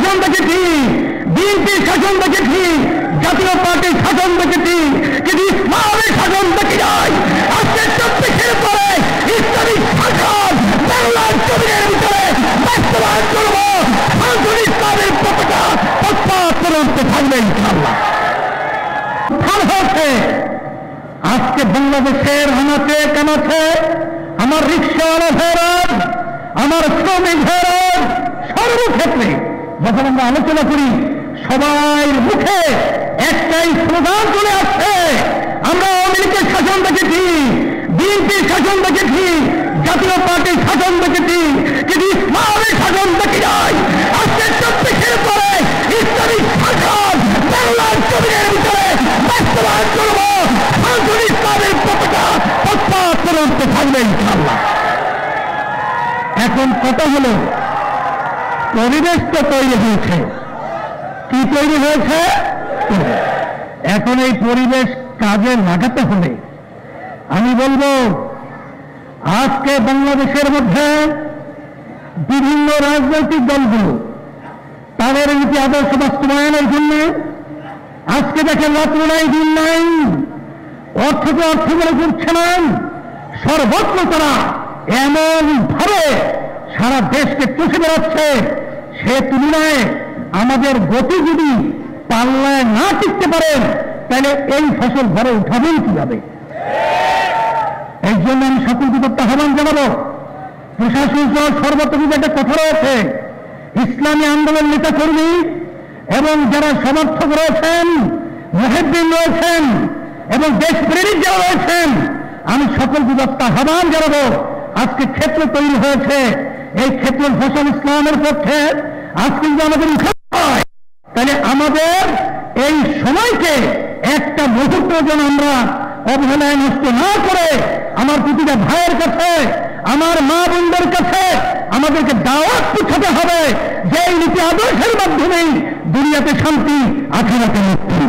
শাসন দেখেছি, বিএনপির শাসন দেখেছি, জাতীয় পার্টির শাসন দেখেছি, কিন্তু ইসলামের শাসন দেখি নাই। আজকে 24-এর পরে ইসলামিক শাসন বাংলার জমিনের ভিতরে বাস্তবায়ন করব। শাসন ইসলামের পতাকা পথ করতে থাকবে ইনশাআল্লাহ। হয়েছে আজকে বাংলাদেশের আনাচে কানাচে আমার রিক্সাওয়ালা ভাইয়ের, আমার শ্রমিক ভাইয়ের সর্বক্ষেত্রে যখন আমরা আলোচনা করি সবাই মুখে একটাই স্লোগান চলে আসছে, আমরা আওয়ামী লীগের শাসন দেখেছি, বিএনপির শাসন দেখেছি, জাতীয় পার্টির শাসন দেখেছি, কিন্তু ইসলামের শাসন দেখি নাই। আজকে 24-এর পরে ইসলামিক শাসন বাংলার জমিনের ভিতরে বাস্তবায়ন করব। শাসন ইসলামের পতাকা পথ করতে থাকবে ইনশাআল্লাহ। এখন কথা হলো, পরিবেশ তো তৈরি হয়েছে, কি তৈরি হয়েছে? এখন এই পরিবেশ কাজে লাগাতে হলে আমি বলবো, আজকে বাংলাদেশের মধ্যে বিভিন্ন রাজনৈতিক দলগুলো তাদের নীতি আদর্শ বাস্তবায়নের জন্য আজকে দেখেন রাত্র নাই দিন নাই, অর্থকে অর্থ বলে করছে না, সর্বত্র তারা এমন ভাবে সারা দেশকে চষে বেড়াচ্ছে, সে তুলনায় আমাদের গতি যদি পাল্লায় না টিকতে পারেন তাহলে এই ফসল ঘরে উঠাবেন কিভাবে? এই জন্য আমি সকলকে আহ্বান জানাবো, প্রশাসন সহ সর্বত্র একটা কথা রয়েছে, ইসলামী আন্দোলন নেতা কর্মী এবং যারা সমর্থক রয়েছেন, মুহিদ্দিন রয়েছেন এবং দেশপ্রেমিক যারা রয়েছেন, আমি সকলকে আহ্বান জানাবো, আজকে ক্ষেত্র তৈরি হয়েছে, এই ক্ষেত্রের ফসল ইসলামের পক্ষে আজকে যদি আমাদের উঠাতে হয় তাহলে আমাদের এই সময়কে একটা মুহূর্ত যেন আমরা অবহেলায় নষ্ট না করে আমার প্রতিটা ভাইয়ের কাছে, আমার মা বোনদের কাছে আমাদেরকে দাওয়াত পৌঁছাতে হবে যে এই নীতি আদর্শের মাধ্যমেই দুনিয়াতে শান্তি, আখিরাতে মুক্তি।